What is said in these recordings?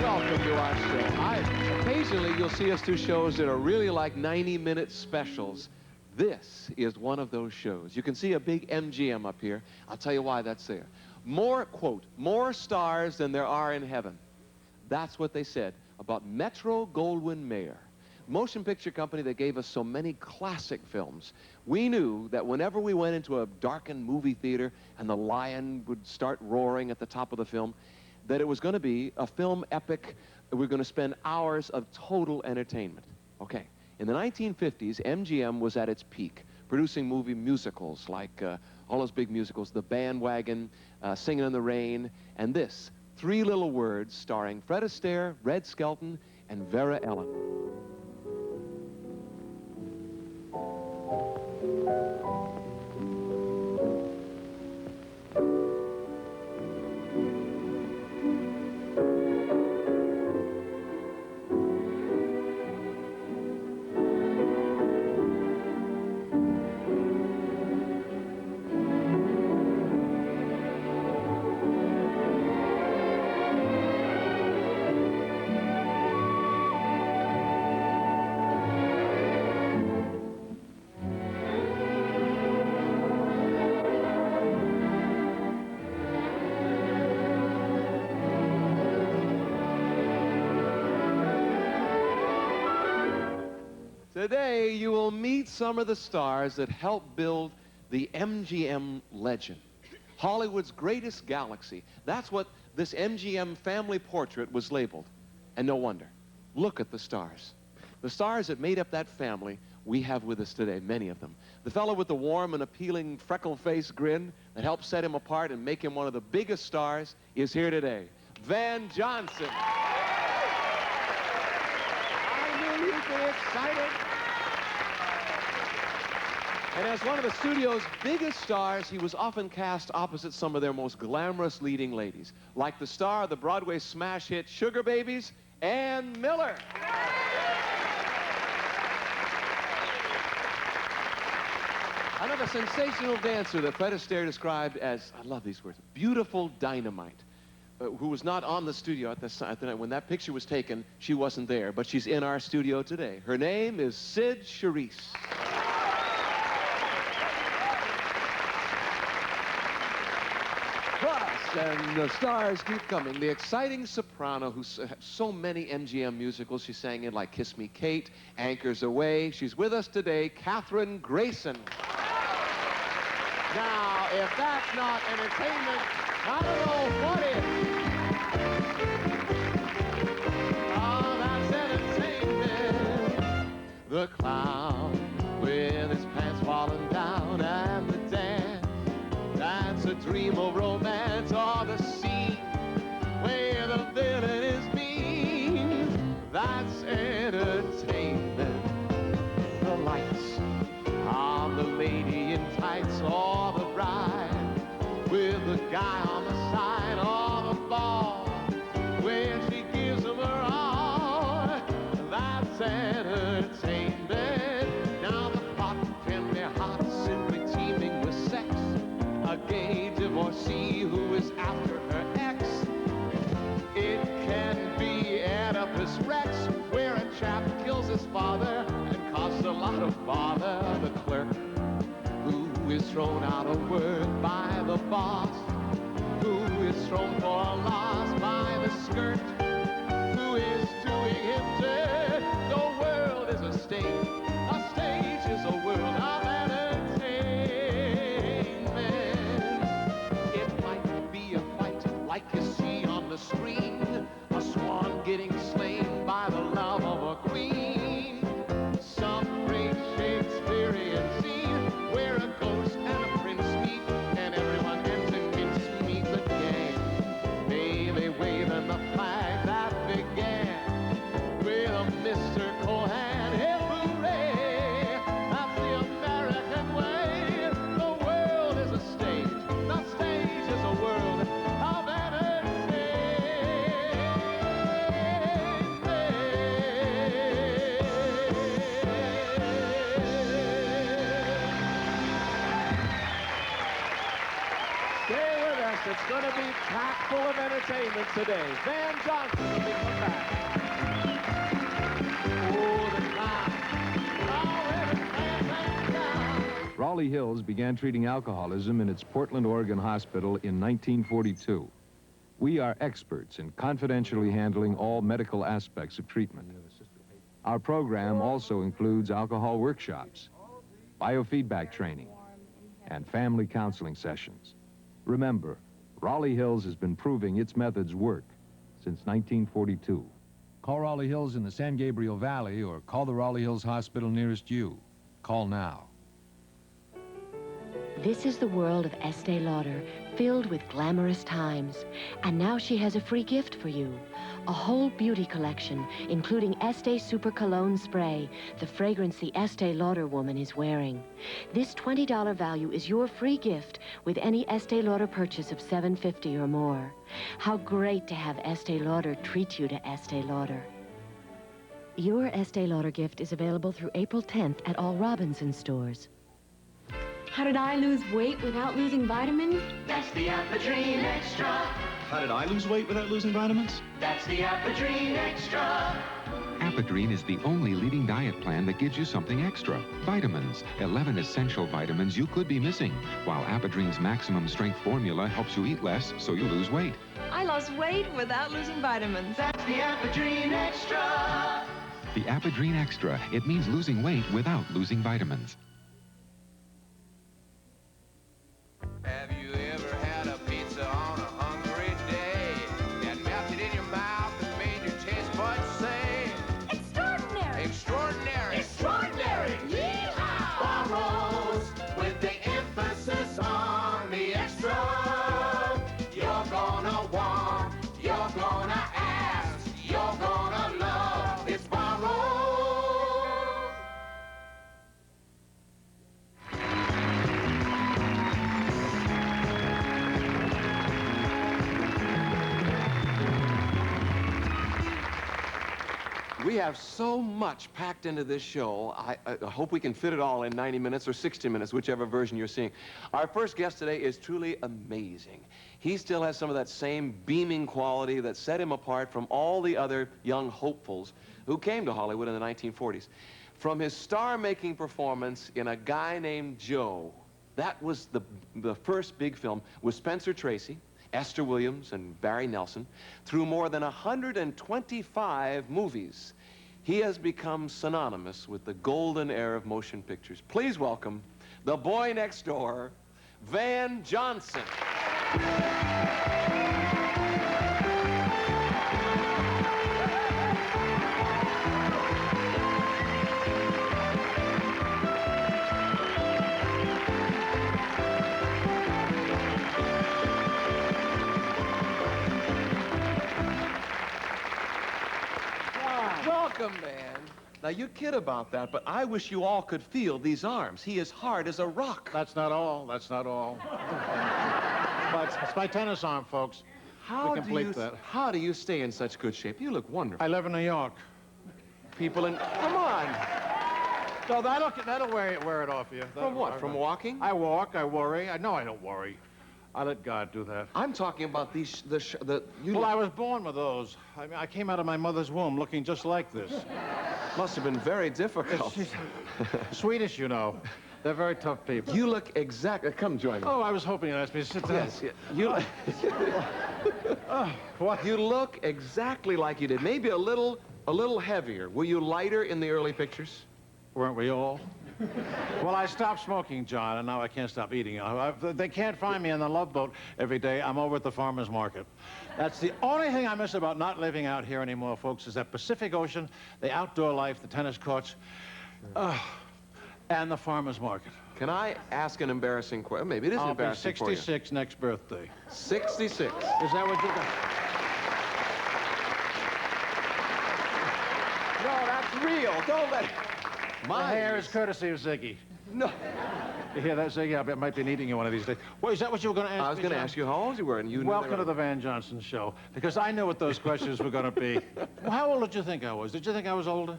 Welcome to our show. Occasionally, you'll see us do shows that are really like 90-minute specials. This is one of those shows. You can see a big MGM up here. I'll tell you why that's there. More, quote, more stars than there are in heaven. That's what they said about Metro-Goldwyn-Mayer, motion picture company that gave us so many classic films. We knew that whenever we went into a darkened movie theater and the lion would start roaring at the top of the film, that it was going to be a film epic. We're going to spend hours of total entertainment. Okay, in the 1950s, MGM was at its peak, producing movie musicals like all those big musicals, The Bandwagon, Singin' in the Rain, and this, Three Little Words, starring Fred Astaire, Red Skelton, and Vera Ellen. Today, you will meet some of the stars that helped build the MGM legend. Hollywood's greatest galaxy. That's what this MGM family portrait was labeled. And no wonder. Look at the stars. The stars that made up that family we have with us today, many of them. The fellow with the warm and appealing freckle-faced grin that helped set him apart and make him one of the biggest stars is here today. Van Johnson. I knew you'd be excited. And as one of the studio's biggest stars, he was often cast opposite some of their most glamorous leading ladies, like the star of the Broadway smash hit Sugar Babies, Ann Miller. Another sensational dancer that Fred Astaire described as, I love these words, beautiful dynamite, who was not on the studio at the night. When that picture was taken, she wasn't there, but she's in our studio today. Her name is Cyd Charisse. And the stars keep coming. The exciting soprano who's so many MGM musicals. She sang in like Kiss Me Kate, Anchors Away. She's with us today, Kathryn Grayson. Now, if that's not entertainment, I don't know what is. Oh, that's entertainment. The clown with his pants falling down and the dance. That's a dream of romance, or the scene where the villain is mean. That's entertainment. The lights on the lady in tights, or the bride with the guy on the side, or the ball where she gives him her all. That's entertainment. Now the pot can be hot, simply teeming with sex. A gay divorcee who is after her ex. It can be Oedipus Rex, where a chap kills his father and causes a lot of bother. The clerk who is thrown out of work by the boss, who is thrown for a loss by the skirt, who is doing him dirt. The world is a stage is a world of entertainment. It might be a fight like you see on the screen, a swan getting slain by the love of a queen. Some great Shakespearean scene where a ghost and a prince meet, and everyone enters to meet the gang. Baby waving the flag that began with a Mr. Cohan. Hey, hooray! it's going to be packed full of entertainment today. Van Johnson will be come back. Oh, the clown. Raleigh Hills began treating alcoholism in its Portland, Oregon hospital in 1942. We are experts in confidentially handling all medical aspects of treatment. Our program also includes alcohol workshops, biofeedback training, and family counseling sessions. Remember, Raleigh Hills has been proving its methods work since 1942. Call Raleigh Hills in the San Gabriel Valley or call the Raleigh Hills Hospital nearest you. Call now. This is the world of Estee Lauder, filled with glamorous times. And now she has a free gift for you. A whole beauty collection, including Estee Super Cologne Spray, the fragrance the Estee Lauder woman is wearing. This $20 value is your free gift with any Estee Lauder purchase of $7.50 or more. How great to have Estee Lauder treat you to Estee Lauder. Your Estee Lauder gift is available through April 10th at all Robinson stores. How did I lose weight without losing vitamins? That's the Apodrine Extra. How did I lose weight without losing vitamins? That's the Apodrine Extra. Apodrine is the only leading diet plan that gives you something extra. Vitamins, 11 essential vitamins you could be missing, while Apodrine's maximum strength formula helps you eat less so you lose weight. I lost weight without losing vitamins. That's the Apodrine Extra. The Apodrine Extra, it means losing weight without losing vitamins. Have you ever had a pizza on a hungry day that melted in your mouth and made your taste buds say, Extraordinary! extraordinary? Extraordinary! Yeehaw! Barrows with the emphasis on the extra. You're gonna want, you're gonna ask, you're gonna love. It's Barrows. We have so much packed into this show. I hope we can fit it all in 90 minutes or 60 minutes, whichever version you're seeing. Our first guest today is truly amazing. He still has some of that same beaming quality that set him apart from all the other young hopefuls who came to Hollywood in the 1940s. From his star-making performance in A Guy Named Joe, that was the first big film with Spencer Tracy, Esther Williams, and Barry Nelson, through more than 125 movies. He has become synonymous with the golden era of motion pictures. Please welcome the boy next door, Van Johnson. Welcome, man. Now, you kid about that, but I wish you all could feel these arms. He is hard as a rock. That's not all. That's not all. But it's my tennis arm, folks. How We complete that. How do you stay in such good shape? You look wonderful. I live in New York. People in... Come on. So that'll wear it off you. From what? From walking? I walk. I worry. No, I don't worry. I let God do that. I'm talking about these... Well, I was born with those. I mean, I came out of my mother's womb looking just like this. Must have been very difficult. Swedish, you know. They're very tough people. You look exactly... Come join me. Oh, I was hoping you'd ask me to sit down. Yes, you... What? You look exactly like you did. Maybe a little heavier. Were you lighter in the early pictures? Weren't we all? Well, I stopped smoking, John, and now I can't stop eating. They can't find me on the Love Boat every day. I'm over at the farmer's market. That's the only thing I miss about not living out here anymore, folks, is that Pacific Ocean, the outdoor life, the tennis courts, and the farmer's market. Can I ask an embarrassing question? Maybe it is embarrassing for you. I'll be 66 next birthday. 66. Is that what you got? No, that's real. Don't let... My hair is courtesy of Ziggy. No. You hear that, Ziggy? I might be needing you one of these days. Well, is that what you were going to ask me? I was going to ask you how old you were, and you... Welcome to the Van Johnson Show, because I knew what those questions were going to be. Well, how old did you think I was? Did you think I was older?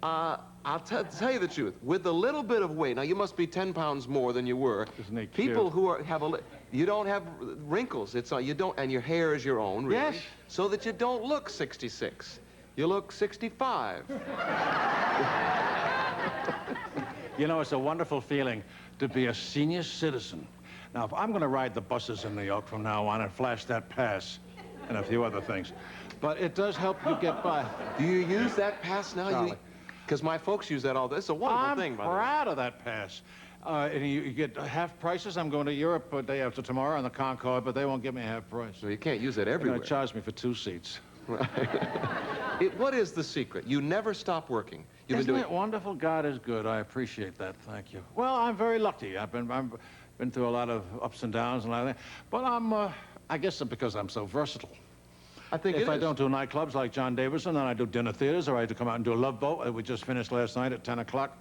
I'll tell you the truth. With a little bit of weight, now you must be 10 pounds more than you were. Isn't he People cute? who you don't have wrinkles. You don't, and your hair is your own, really. Yes. So that you don't look 66. You look 65. You know, it's a wonderful feeling to be a senior citizen. Now, if I'm going to ride the buses in New York from now on and flash that pass and a few other things, but it does help you get by. Do you use that pass now? Charlie. Because my folks use that all day. It's a wonderful thing, by the way. I'm proud of that pass. And you get half prices. I'm going to Europe a day after tomorrow on the Concorde, but they won't give me half price. So you can't use it They're everywhere. going to charge me for 2 seats. Right. What is the secret? You never stop working. You've Isn't been doing it wonderful? God is good. I appreciate that. Thank you. Well, I'm very lucky. I've been through a lot of ups and downs and all that. But I guess it's because I'm so versatile. I think If I don't do nightclubs like John Davidson, then I do dinner theaters, or I do come out and do a Love Boat that we just finished last night at 10 o'clock.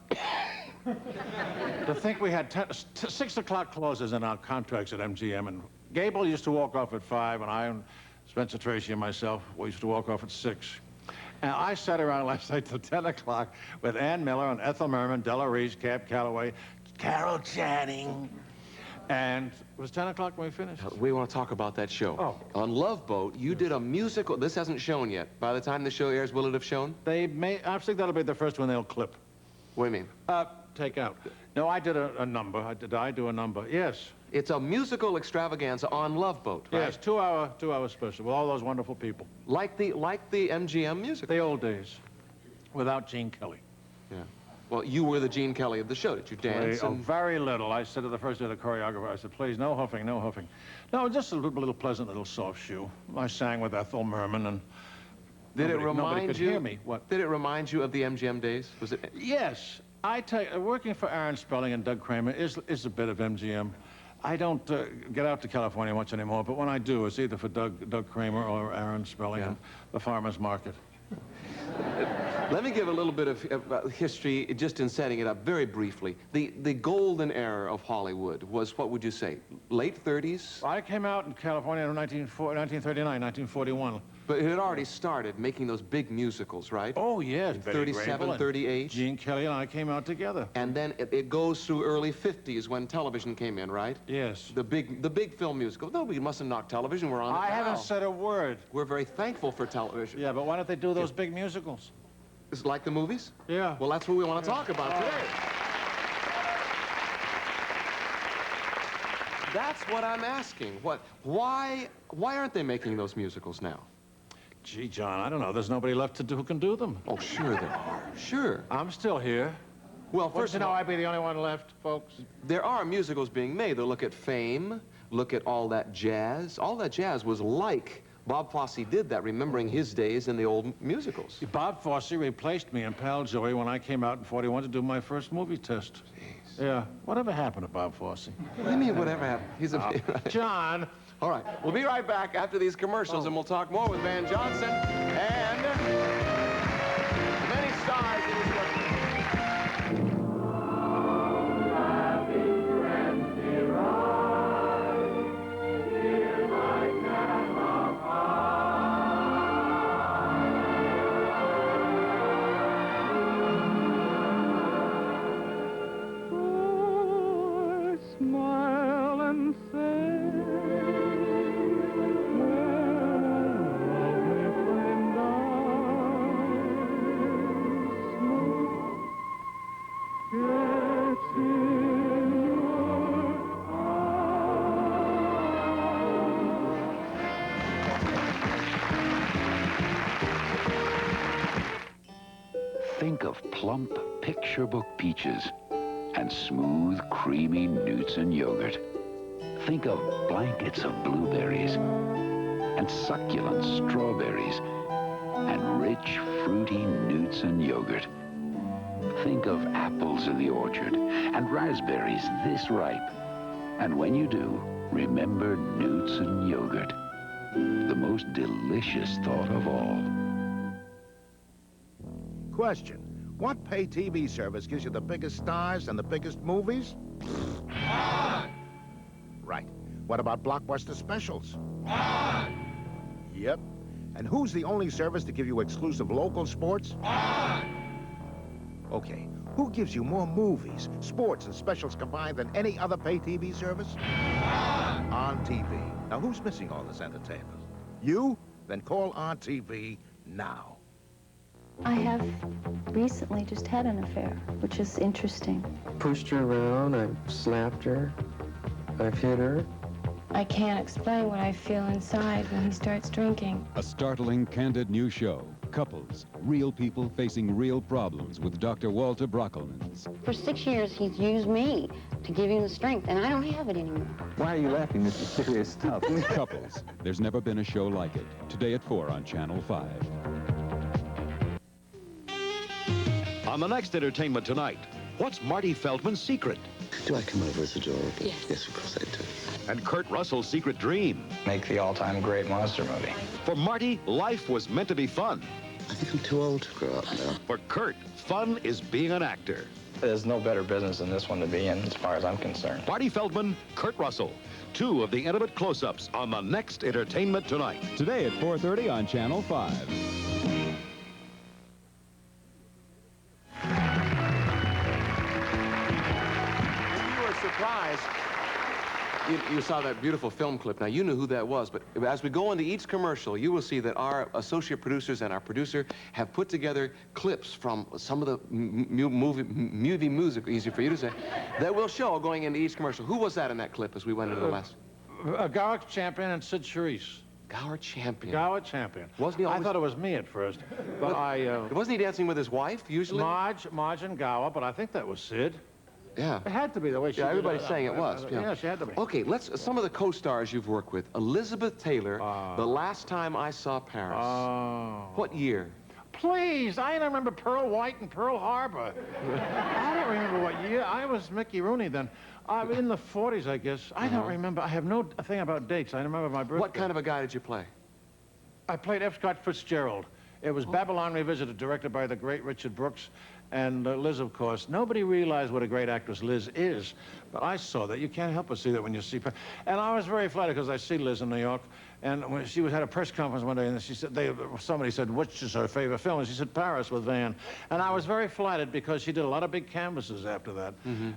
To think we had 6 o'clock clauses in our contracts at MGM, and Gable used to walk off at 5, and I and Spencer Tracy and myself, we used to walk off at 6. And I sat around last night till 10 o'clock with Ann Miller and Ethel Merman, Della Reese, Cab Calloway, Carol Channing. And it was 10 o'clock when we finished. We want to talk about that show. Oh. On Love Boat, you did a musical. This hasn't shown yet. By the time the show airs, will it have shown? I think that'll be the first one they'll clip. What do you mean? Take out. No, I did a number. Did I do a number? Yes. It's a musical extravaganza on Love Boat, right? Yes, 2-hour special with all those wonderful people. Like the MGM musical. The old days, without Gene Kelly. Yeah. Well, you were the Gene Kelly of the show. Did you dance? Very little. I said to the first day of the choreographer, I said, please, no huffing, no huffing. No, just a little pleasant little soft shoe. I sang with Ethel Merman, and nobody could hear me. What? Did it remind you of the MGM days? Was it? Yes. Working for Aaron Spelling and Doug Kramer is a bit of MGM. I don't get out to California much anymore, but when I do, it's either for Doug Kramer or Aaron Spelling and the farmer's market. Let me give a little bit of history, just in setting it up very briefly. The golden era of Hollywood was, what would you say, late 30s? I came out in California in 1939, 1941. But it had already started making those big musicals, right? Oh, yes. 37, 38. Gene Kelly and I came out together. And then it goes through early 50s when television came in, right? Yes. The big film musical. No, we mustn't knock television. We're on it now. I haven't said a word. We're very thankful for television. Yeah, but why don't they do those big musicals? Is it like the movies? Yeah. Well, that's what we want to talk about today. That's what I'm asking. Why aren't they making those musicals now? Gee, John, I don't know. There's nobody left who can do them. Oh, sure there are. Sure. I'm still here. Well, first you of know, all, I'd be the only one left, folks. there are musicals being made. They'll look at Fame, look at All That Jazz. All That Jazz was like Bob Fosse did that, remembering his days in the old musicals. Bob Fosse replaced me in Pal Joey when I came out in 41 to do my first movie test. Jeez. Yeah. Whatever happened to Bob Fosse? What do you mean, whatever happened? He's a... John! All right, we'll be right back after these commercials, and we'll talk more with Van Johnson and the many stars in his work. Smile and Think of plump, picture book peaches and smooth, creamy newts and yogurt. Think of blankets of blueberries and succulent strawberries and rich, fruity newts and yogurt. Think of apples in the orchard and raspberries this ripe. And when you do, remember newts and yogurt, the most delicious thought of all. Question. What pay TV service gives you the biggest stars and the biggest movies? Right. What about blockbuster specials? Yep. And who's the only service to give you exclusive local sports? Okay, who gives you more movies, sports, and specials combined than any other pay TV service? On TV. Now, who's missing all this entertainment? You? Then call On TV now. I have recently just had an affair, which is interesting. Pushed her around, I've slapped her, I've hit her. I can't explain what I feel inside when he starts drinking. A startling, candid new show. Couples, real people facing real problems with Dr. Walter Brockelmans. For 6 years, he's used me to give him the strength, and I don't have it anymore. Why are you laughing? This is serious stuff. Couples. There's never been a show like it. Today at 4 on Channel 5. On the next Entertainment Tonight, what's Marty Feldman's secret? Do I come over as adorable? Yes. Yes, of course I do. And Kurt Russell's secret dream. Make the all-time great monster movie. For Marty, life was meant to be fun. I think I'm too old to grow up now. For Kurt, fun is being an actor. There's no better business than this one to be in, as far as I'm concerned. Marty Feldman, Kurt Russell. 2 of the intimate close-ups on the next Entertainment Tonight. Today at 4:30 on Channel 5. Surprise. You saw that beautiful film clip. Now, you knew who that was, but as we go into each commercial, you will see that our associate producers and our producer have put together clips from some of the movie music, easy for you to say, that will show going into each commercial. Who was that in that clip as we went into the last? Gower Champion and Cyd Charisse. Gower Champion. Gower Champion. Wasn't he always... I thought it was me at first, but Wasn't he dancing with his wife, usually? Marge and Gower, but I think that was Cyd. Yeah. It had to be the way she did everybody's it. saying it was. Yeah, she had to be. Okay, some of the co-stars you've worked with. Elizabeth Taylor, The Last Time I Saw Paris. What year? Please, I don't remember Pearl White and Pearl Harbor. I don't remember what year. I was Mickey Rooney then. In the 40s, I guess. I don't remember. I have no thing about dates. I remember my birthday. What kind of a guy did you play? I played F. Scott Fitzgerald. It was Babylon Revisited, directed by the great Richard Brooks. And Liz, of course. Nobody realized what a great actress Liz is, but I saw that. You can't help but see that when you see her. And I was very flattered because I see Liz in New York, and when she had a press conference one day, and she said, somebody said, which is her favorite film? And she said, Paris with Van. And I was very flattered because she did a lot of big canvases after that.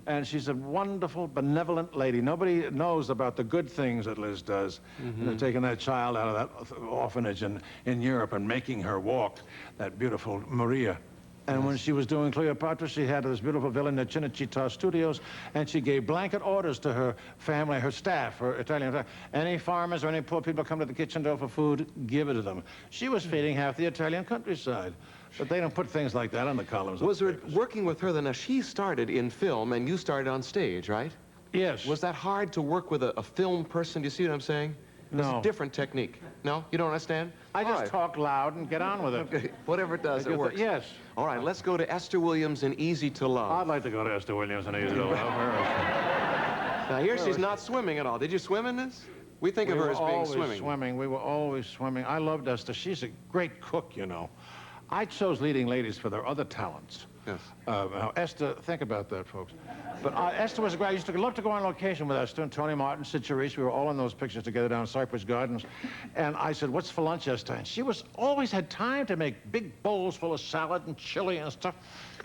And she's a wonderful, benevolent lady. Nobody knows about the good things that Liz does. You know, taking that child out of that orphanage in Europe and making her walk, that beautiful Maria. And when she was doing Cleopatra, she had this beautiful villa in the Cinecittà Studios, and she gave blanket orders to her family, her staff, her Italian staff. Any farmers or any poor people come to the kitchen door for food, give it to them. She was feeding half the Italian countryside. But they don't put things like that on the columns. Was there, working with her, then, now she started in film, and you started on stage, right? Yes. Was that hard to work with a film person? Do you see what I'm saying? No. It's a different technique. No? You don't understand? I just talk loud and get on with it. Okay. Whatever it does, it works. Yes. All right, let's go to Esther Williams in Easy to Love. I'd like to go to Esther Williams and Easy to Love. Now, here she's not swimming at all. Did you swim in this? We think of her as being swimming. We were always swimming. I loved Esther. She's a great cook, you know. I chose leading ladies for their other talents. Yes. Now, Esther, think about that, folks. But Esther was great. I used to love to go on location with Esther and Tony Martin, Cyd Charisse. We were all in those pictures together down in Cypress Gardens. And I said, what's for lunch, Esther? And she always had time to make big bowls full of salad and chili and stuff.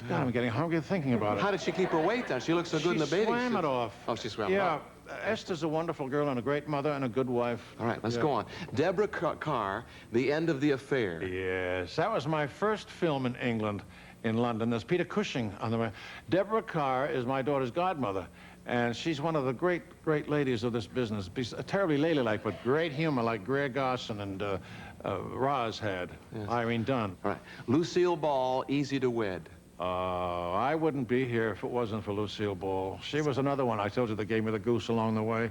God, I'm getting hungry thinking about it. How did she keep her weight down? She looks so good in the bathing suit. She swam it off. Oh, she swam it off. Yeah. Esther's a wonderful girl and a great mother and a good wife. All right, let's go on. Deborah Carr, The End of the Affair. Yes, that was my first film in England, in London. There's Peter Cushing on the way. Deborah Carr is my daughter's godmother, and she's one of the great, great ladies of this business. Terribly ladylike, but great humor like Greer Garson and Roz had. Yes. Irene Dunn. All right. Lucille Ball, Easy to Wed. I wouldn't be here if it wasn't for Lucille Ball. She was another one I told you that gave me the goose along the way.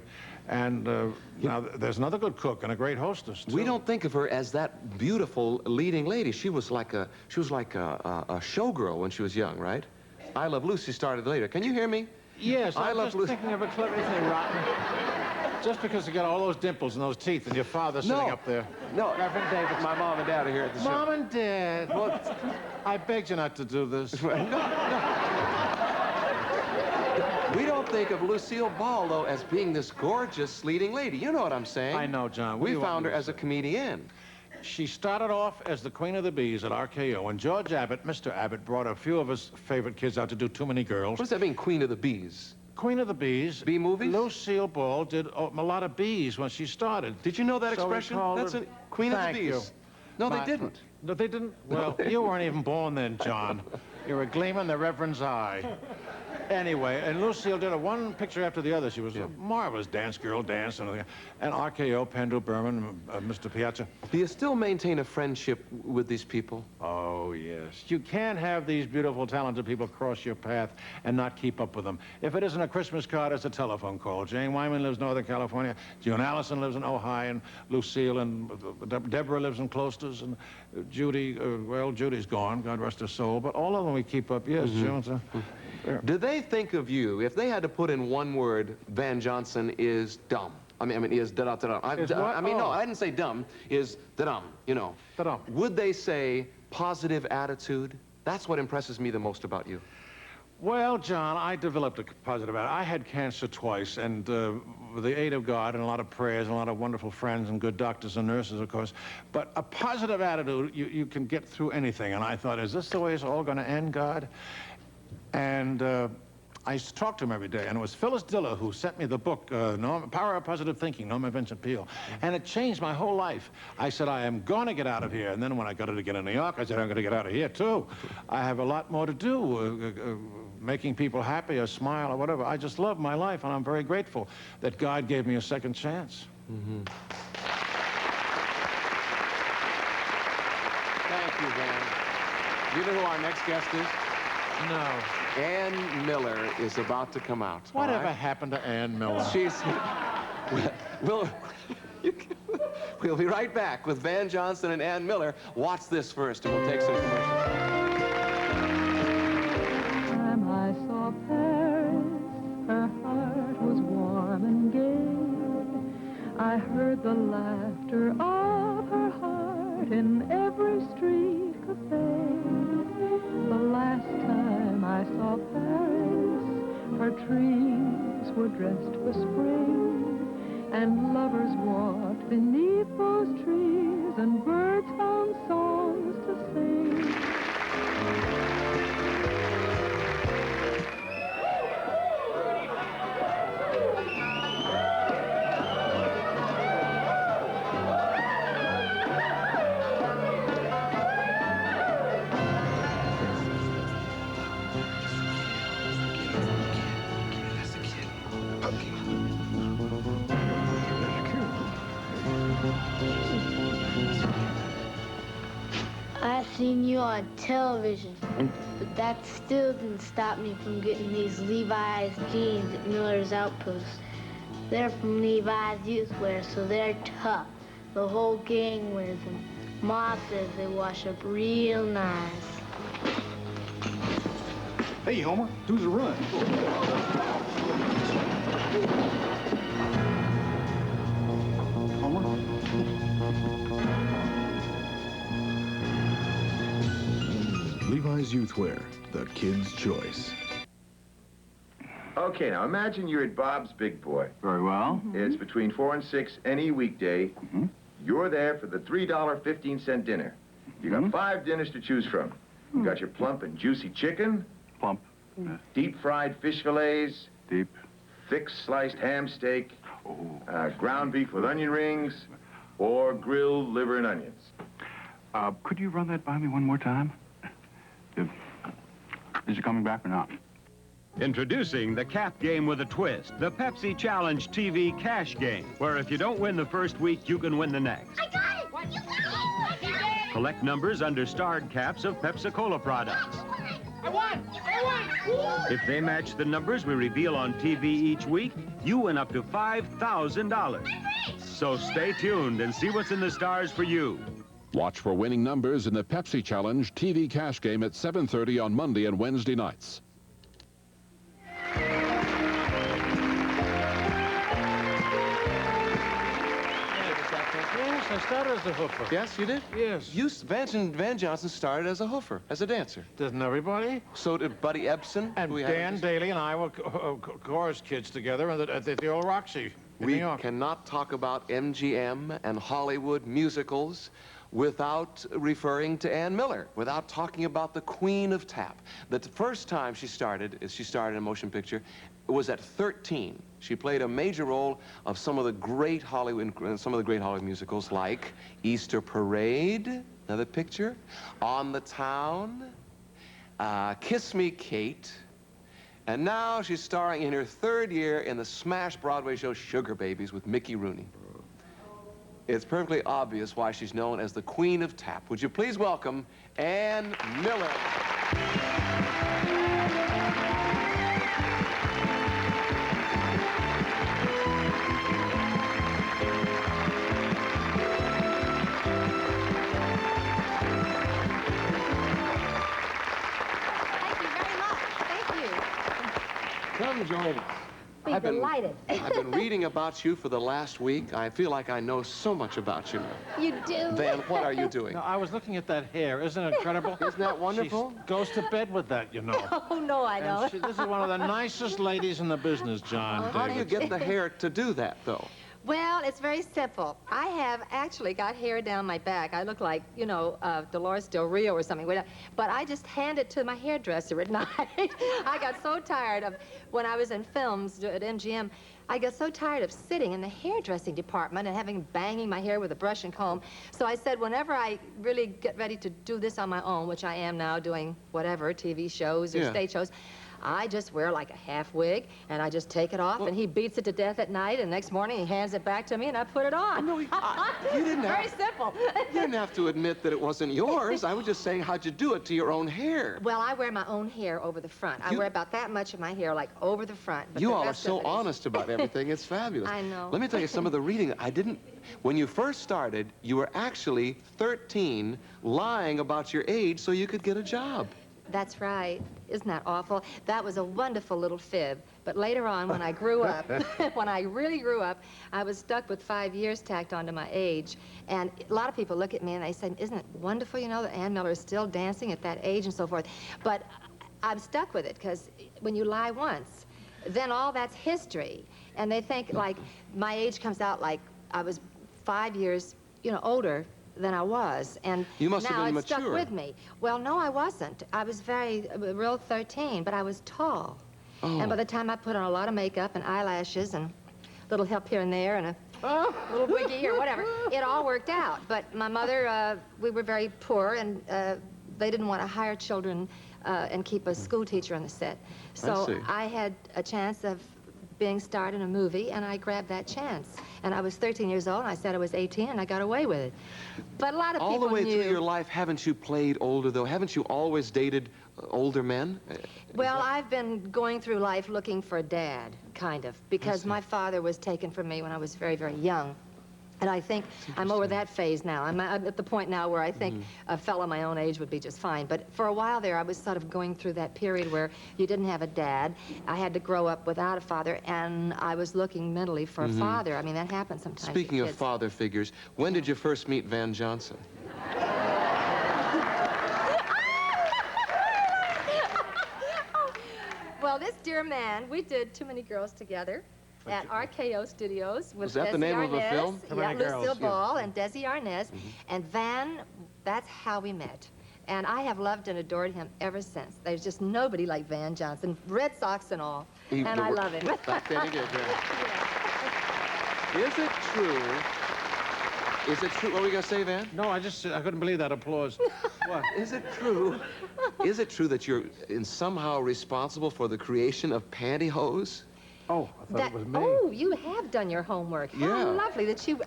And now there's another good cook and a great hostess, too. We don't think of her as that beautiful leading lady. She was like a showgirl when she was young, right? I Love Lucy started later. Can you hear me? Yes, I Love Lucy. Thinking of a clip. Isn't it rotten? Just because you got all those dimples and those teeth and your father sitting up there. No, Kathryn Davidson. My mom and dad are here at the show. Mom and Dad. Well, I begged you not to do this. No. We don't think of Lucille Ball, though, as being this gorgeous leading lady. You know what I'm saying? I know, John. We found her as a comedian. She started off as the Queen of the Bees at RKO, and George Abbott, Mr. Abbott, brought a few of his favorite kids out to do Too Many Girls. What does that mean, Queen of the Bees? Queen of the Bees. Bee movies? Lucille Ball did a lot of bees when she started. Did you know that So we expression? called That's her- a Queen of the Thank Bees. you. No, they didn't. No, they didn't? Well, you weren't even born then, John. You were a gleam in the Reverend's eye. Anyway, and Lucille did one picture after the other. She was a marvelous dance girl, and RKO, Pendle, Berman, Mr. Piazza. Do you still maintain a friendship with these people? Oh, yes. You can't have these beautiful, talented people cross your path and not keep up with them. If it isn't a Christmas card, it's a telephone call. Jane Wyman lives in Northern California. June Allison lives in Ojai, and Lucille and Deborah lives in Cloisters, and Judy, well, Judy's gone, God rest her soul. But all of them we keep up, yes, June's Do they think of you, if they had to put in one word, Van Johnson is dumb? I mean, is da-da-da-dum. No, I didn't say dumb, is da-dum, you know. Da-dum. Would they say positive attitude? That's what impresses me the most about you. Well, John, I developed a positive attitude. I had cancer twice, and with the aid of God and a lot of prayers and a lot of wonderful friends and good doctors and nurses, of course. But a positive attitude, you can get through anything. And I thought, is this the way it's all going to end, God? And I used to talk to him every day, and it was Phyllis Diller who sent me the book, Power of Positive Thinking, Norman Vincent Peale. And it changed my whole life. I said, I am going to get out of here. And then when I got it again in New York, I said, I'm going to get out of here, too. I have a lot more to do, making people happy or smile or whatever. I just love my life, and I'm very grateful that God gave me a second chance. Thank you, Van. Do you know who our next guest is? No. Ann Miller is about to come out. Whatever happened to Ann Miller? She's... We'll be right back with Van Johnson and Ann Miller. Watch this first, and we'll take some commercials. Time I saw Paris, her heart was warm and gay. I heard the laughter of her heart in every street cafe. The last time I saw Paris, her trees were dressed for spring, and lovers walked beneath those trees, and birds found songs to sing. I seen you on television, but that still didn't stop me from getting these Levi's jeans at Miller's Outpost. They're from Levi's Youthwear, so they're tough. The whole gang wears them. Ma says they wash up real nice. Hey, Homer, who's a run? Levi's Youthwear, the kid's choice. Okay, now imagine you're at Bob's Big Boy. Very well. It's between 4 and 6 any weekday. You're there for the $3.15 dinner. You got 5 dinners to choose from. You got your plump and juicy chicken. Plump. Deep-fried fish fillets. Deep. Thick sliced ham steak. Ground beef with onion rings. Or grilled liver and onions. Could you run that by me one more time? Is it coming back or not? Introducing the Cap Game with a Twist, the Pepsi Challenge TV cash game, where if you don't win the first week, you can win the next. I got it! You got it! Collect numbers under starred caps of Pepsi-Cola products. I won! I won! If they match the numbers we reveal on TV each week, you win up to $5,000. So stay tuned and see what's in the stars for you. Watch for winning numbers in the Pepsi Challenge TV cash game at 7:30 on Monday and Wednesday nights. Yes, I started as a hoofer. Yes, you did? Yes. Van Johnson started as a hoofer, as a dancer. Didn't everybody? So did Buddy Ebsen. And Dan Daly and I were chorus kids together at the old Roxy in New York. We cannot talk about MGM and Hollywood musicals without referring to Ann Miller, without talking about the Queen of Tap. The first time she started in a motion picture, it was at 13. She played a major role of some of the great Hollywood musicals like Easter Parade, another picture, On the Town, Kiss Me, Kate, and now she's starring in her 3rd year in the smash Broadway show Sugar Babies with Mickey Rooney. It's perfectly obvious why she's known as the Queen of Tap. Would you please welcome Ann Miller? Come join us. Be delighted. I've been reading about you for the last week. I feel like I know so much about you now. You do? Van, what are you doing? No, I was looking at that hair. Isn't it incredible? Isn't that wonderful? She goes to bed with that, you know. Oh, no, I don't. This is one of the nicest ladies in the business, John Davidson. How do you get the hair to do that, though? Well, it's very simple. I have actually got hair down my back. I look like, you know, Dolores Del Rio or something. But I just hand it to my hairdresser at night. I got so tired of, when I was in films at MGM, I got so tired of sitting in the hairdressing department and banging my hair with a brush and comb. So I said, whenever I really get ready to do this on my own, which I am now doing whatever, TV shows or stage shows, I just wear like a half wig, and I just take it off, and he beats it to death at night, and next morning he hands it back to me, and I put it on. No, you didn't have... Very simple. You didn't have to admit that it wasn't yours. I was just saying, how'd you do it to your own hair? Well, I wear my own hair over the front. I wear about that much of my hair, like, over the front. But you all are so honest about everything. It's fabulous. I know. Let me tell you some of the reading. When you first started, you were actually 13, lying about your age so you could get a job. That's right. Isn't that awful? That was a wonderful little fib. But later on, when I grew up, when I really grew up, I was stuck with 5 years tacked onto my age. And a lot of people look at me and they say, isn't it wonderful, you know, that Ann Miller is still dancing at that age and so forth. But I'm stuck with it, because when you lie once, then all that's history. And they think, like, my age comes out like I was 5 years, you know, older than I was, and you must have been now it's mature. stuck with me. Well, no, I wasn't. I was real 13, but I was tall. Oh. And by the time I put on a lot of makeup and eyelashes and little help here and there and a little wiggy or whatever, it all worked out. But my mother, we were very poor, and they didn't want to hire children and keep a school teacher on the set. So I had a chance of being starred in a movie, and I grabbed that chance. And I was 13 years old, and I said I was 18, and I got away with it. But a lot of people all the way knew... through your life, haven't you played older, though? Haven't you always dated older men? Well, I've been going through life looking for a dad, kind of, because my father was taken from me when I was very, very young. And I think I'm over that phase now. I'm at the point now where I think a fellow my own age would be just fine. But for a while there, I was sort of going through that period where you didn't have a dad. I had to grow up without a father, and I was looking mentally for a father. I mean, that happens sometimes. Speaking of father figures, when did you first meet Van Johnson? Well, this dear man, we did Too Many Girls Together at RKO Studios with Was that Desi the name Arnaz, of a film? Yeah, Lucille Ball and Desi Arnaz. And Van, that's how we met. And I have loved and adored him ever since. There's just nobody like Van Johnson, Red Sox and all. And I love him. Back then he did, Is it true? Is it true? What were you going to say, Van? No, I couldn't believe that applause. What? Is it true? Is it true that you're somehow responsible for the creation of pantyhose? Oh, I thought it was me. Oh, you have done your homework. How lovely that you...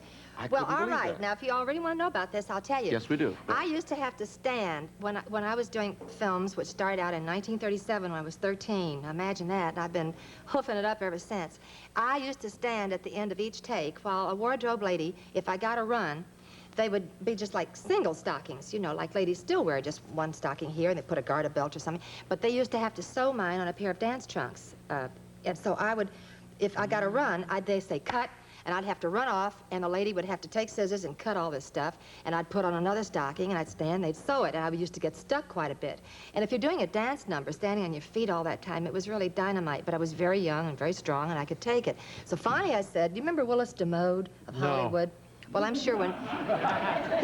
Well, all right. Now, if you already want to know about this, I'll tell you. Yes, we do. I used to have to stand when I was doing films, which started out in 1937 when I was 13. Now, imagine that. And I've been hoofing it up ever since. I used to stand at the end of each take while a wardrobe lady, if I got a run, they would be just like single stockings, you know, like ladies still wear just one stocking here, and they put a garter belt or something. But they used to have to sew mine on a pair of dance trunks. And so I would, if I got a run, they'd say cut, and I'd have to run off, and the lady would have to take scissors and cut all this stuff, and I'd put on another stocking, and I'd stand, they'd sew it, and I used to get stuck quite a bit. And if you're doing a dance number, standing on your feet all that time, it was really dynamite, but I was very young and very strong, and I could take it. So finally I said, do you remember Willis DeMode of Hollywood? Well, I'm sure when...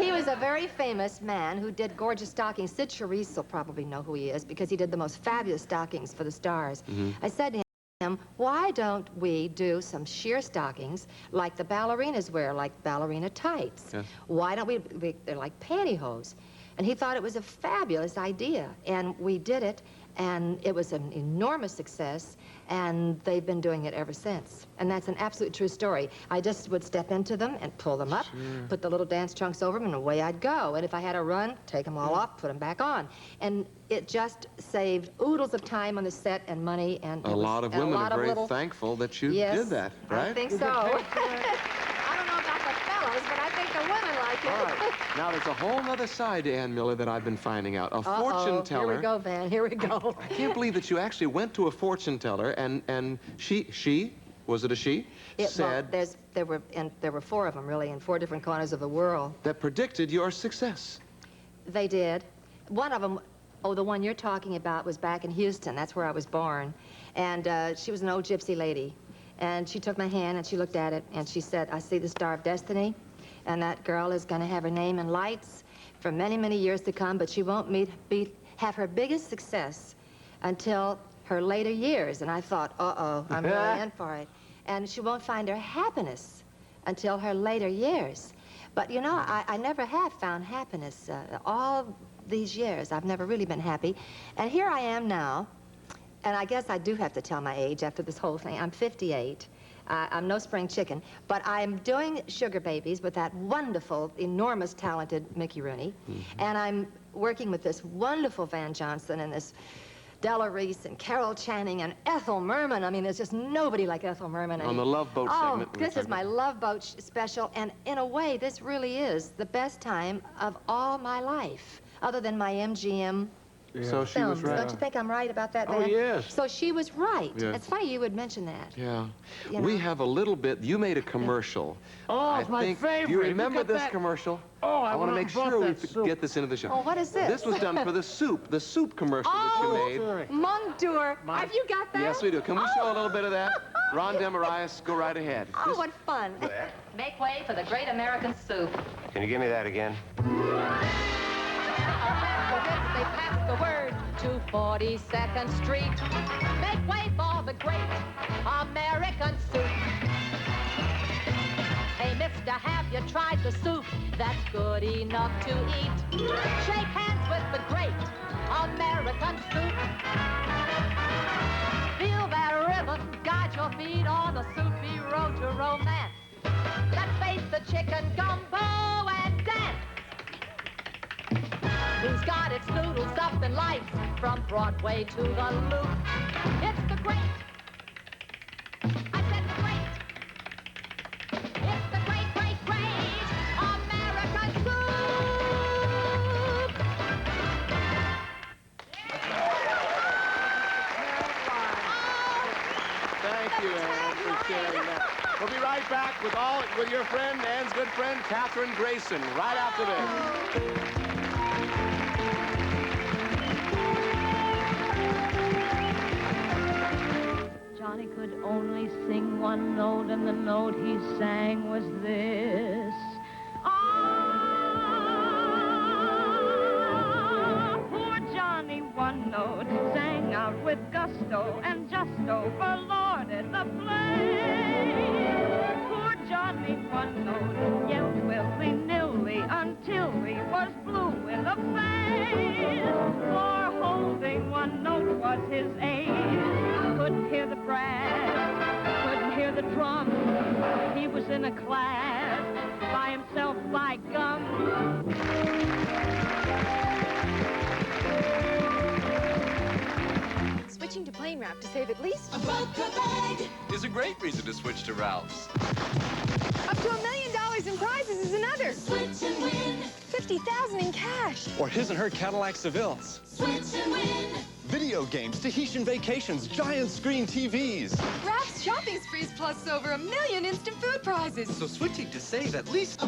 He was a very famous man who did gorgeous stockings. Cyd Charisse will probably know who he is because he did the most fabulous stockings for the stars. I said to him, why don't we do some sheer stockings like the ballerinas wear, like ballerina tights? Yes. Why don't we they're like pantyhose. And he thought it was a fabulous idea. And we did it, and it was an enormous success, and they've been doing it ever since. And that's an absolute true story. I just would step into them and pull them up, put the little dance trunks over them, and away I'd go. And if I had a run, take them all off, put them back on. And it just saved oodles of time on the set and money. And A lot of women are very little... thankful that you Yes, did that, right? I think so. I don't know about the fellas, but I think the women like it. All right. Now, there's a whole other side to Ann Miller that I've been finding out. A fortune teller. Here we go, Van. Here we go. I can't believe that you actually went to a fortune teller and she, was it a she? Said Well, there were 4 of them, really, in 4 different corners of the world. that predicted your success. They did. One of them, oh, the one you're talking about was back in Houston. That's where I was born. And she was an old gypsy lady. And she took my hand and she looked at it and she said, I see the star of destiny. And that girl is going to have her name in lights for many, many years to come, but she won't have her biggest success until her later years. And I thought, uh-oh, I'm really in for it. And she won't find her happiness until her later years. But, you know, I never have found happiness. All these years, I've never really been happy. And here I am now, and I guess I do have to tell my age after this whole thing. I'm 58. I'm no spring chicken, but I'm doing Sugar Babies with that wonderful, enormous, talented Mickey Rooney. And I'm working with this wonderful Van Johnson and this Della Reese and Carol Channing and Ethel Merman. I mean, there's just nobody like Ethel Merman. On the Love Boat segment. Oh, this is my Love Boat special, and in a way, this really is the best time of all my life, other than my MGM So she was films. right. Don't you think I'm right about that, Oh, Van? yes. So she was right. Yes. It's funny you would mention that. Yeah. You We know. have a little bit, you made a commercial. Oh, I it's my think, favorite. Do you remember Look at this that. commercial? Oh, I want to went make out and sure bought we that soup. get this into the show. Oh, what is this? This was done for the soup commercial that you made. Montour. Have you got that? Yes, we do. Can we show a little bit of that? Ron Demarias, go right ahead. Oh, what fun. Make way for the great American soup. Can you give me that again? They passed the word to 42nd Street. Make way for the great American soup. Hey, mister, have you tried the soup that's good enough to eat? Shake hands with the great American soup. Feel that rhythm, guide your feet on the soupy road to romance. Let's face the chicken gumbo and dance. Who's got its noodles up in lights from Broadway to the Loop? It's the great. I said the great. It's the great, great, great American soup. Thank you, Ann, for sharing that. We'll be right back with your friend, Ann's good friend, Kathryn Grayson, right after this. Johnny could only sing one note, and the note he sang was this. Ah, poor Johnny, one note, sang out with gusto, and justo forlorted the flame. Poor Johnny, one note, yelled willy-nilly until he was blue in the face. For holding one note was his aim. Couldn't hear the brass, couldn't hear the drum. He was in a class by himself like gum. Switching to plain wrap to save at least is a great reason to switch to Ralph's. up to $1 million in prizes is another. Switch and win. $50,000 in cash. Or his and her Cadillac Sevilles. Switch and win. Video games, Tahitian vacations, giant screen TVs. Ralph's shopping sprees plus over $1 million instant food prizes. So switching to save at least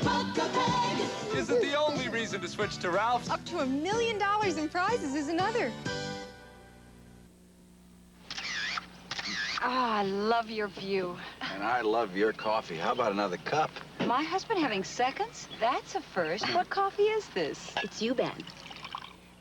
isn't the only reason to switch to Ralph's. Up to $1 million in prizes is another. Ah, I love your view. And I love your coffee. How about another cup? My husband having seconds? That's a first. What coffee is this? It's U-Ben.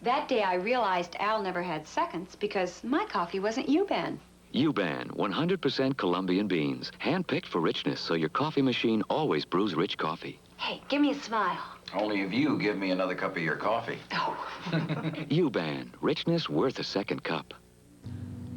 That day I realized Al never had seconds because my coffee wasn't U-Ben. U-Ban, 100% Colombian beans. Hand-picked for richness, so your coffee machine always brews rich coffee. Hey, give me a smile. Only if you give me another cup of your coffee. U-Ban, richness worth a second cup.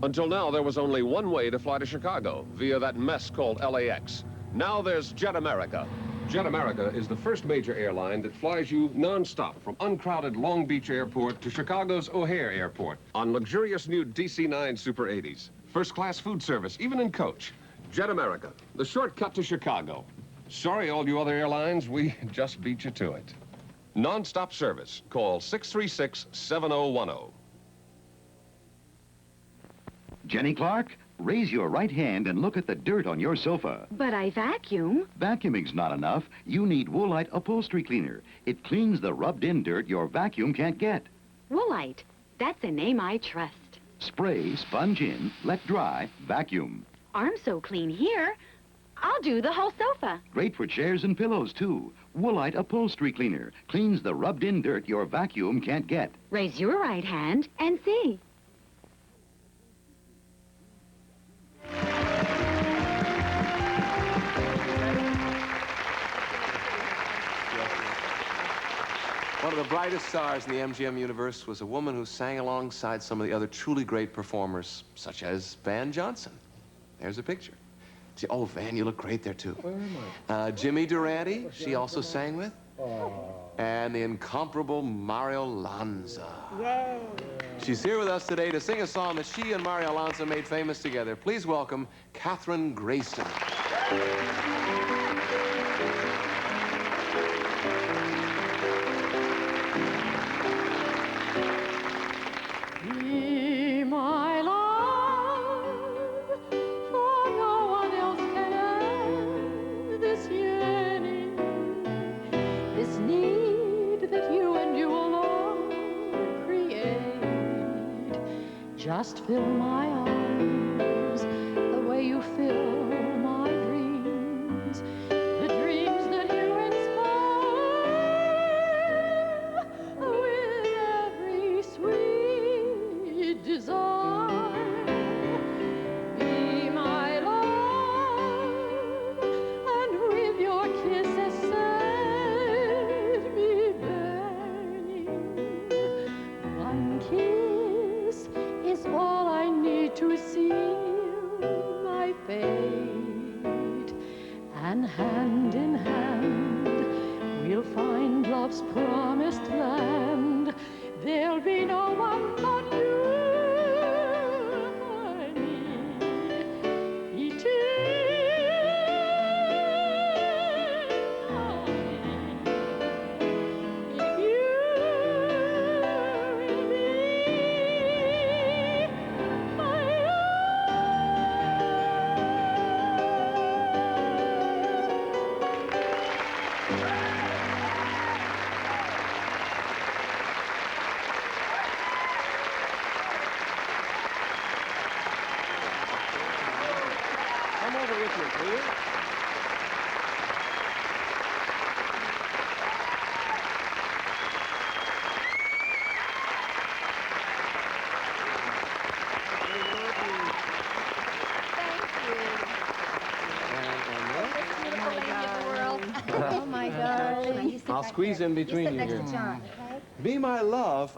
Until now, there was only one way to fly to Chicago, via that mess called LAX. Now there's Jet America. Jet America is the first major airline that flies you non-stop from uncrowded Long Beach Airport to Chicago's O'Hare Airport on luxurious new DC-9 Super 80s. First-class food service, even in coach. Jet America, the shortcut to Chicago. Sorry, all you other airlines, we just beat you to it. Non-stop service. Call 636-7010. Jenny Clark, raise your right hand and look at the dirt on your sofa. But I vacuum. Vacuuming's not enough. You need Woolite Upholstery Cleaner. It cleans the rubbed-in dirt your vacuum can't get. Woolite. That's a name I trust. Spray, sponge in, let dry, vacuum. I'm so clean here, I'll do the whole sofa. Great for chairs and pillows, too. Woolite Upholstery Cleaner cleans the rubbed-in dirt your vacuum can't get. Raise your right hand and see. One of the brightest stars in the MGM universe was a woman who sang alongside some of the other truly great performers, such as Van Johnson. There's a picture. See, oh, Van, you look great there, too. Where am I? Jimmy Durante, she also sang with. And the incomparable Mario Lanza. Yay. She's here with us today to sing a song that she and Mario Lanza made famous together. Please welcome Kathryn Grayson. Be my love, for no one else can end this yearning, this need that you and you alone create. Just fill my arms the way you fill my dreams, the dreams that you inspire with every sweet desire. Be my love, and with your kisses set me burning. One kiss is all I need to seal my fate, and hand in hand we'll find love's promised land. There'll be no one but you, honey, eternally. If you will be my Come over with me, please. Oh, my God. I'll squeeze in between you next here. to John, okay? Be My Love,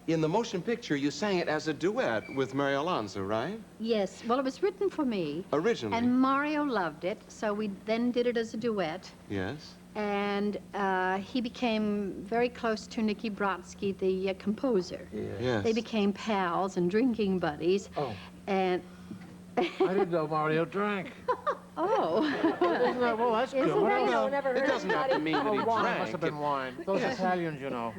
in the motion picture, you sang it as a duet with Mario Lanza, right? Yes. Well, it was written for me. Originally. And Mario loved it, so we then did it as a duet. Yes. And he became very close to Nicky Brodsky, the composer. Yes. They became pals and drinking buddies. Oh. And I didn't know Mario drank. oh. Isn't that, well, that's good. Isn't What that- else? never It doesn't have to mean that he Wine drank. must have been wine. Those Yes. Italians, you know.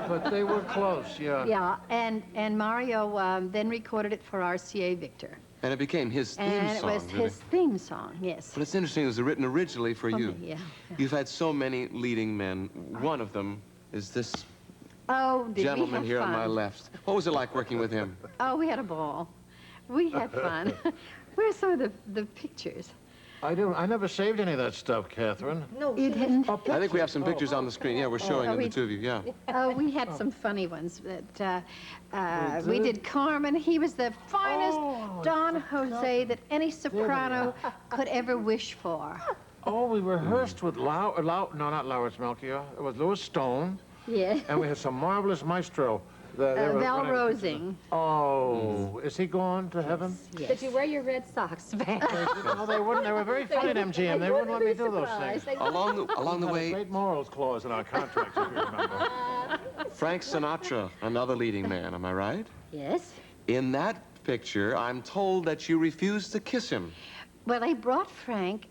But they were close, yeah. Yeah, and Mario then recorded it for RCA Victor. And it became his theme And song. it was didn't his theme song, yes. But it's interesting, it was written originally for you. me, yeah. You've had so many leading men. One of them is this Oh, did we gentleman have here fun? on my left. What was it like working with him? Oh, we had a ball. We had fun. Where's some of the pictures? I never saved any of that stuff, Kathryn. No, You didn't? I think we have some pictures on the screen. Yeah, we're showing them, the two of you, yeah. Oh, we had some funny ones. That we did Carmen. He was the finest Don Jose that any soprano could ever wish for. Oh, we rehearsed with no, not Lawrence Melchior. It was Louis Stone. Yeah. And we had some marvelous maestro. Val Rosing. Oh, is he gone to heaven? Yes. Did you wear your red socks, Van? No, they wouldn't. They were very funny at MGM. They wouldn't let me do those things. Along the We had way, a great morals clause in our contract, if you remember. Frank Sinatra, another leading man, am I right? Yes. In that picture, I'm told that you refused to kiss him. Well, they brought Frank,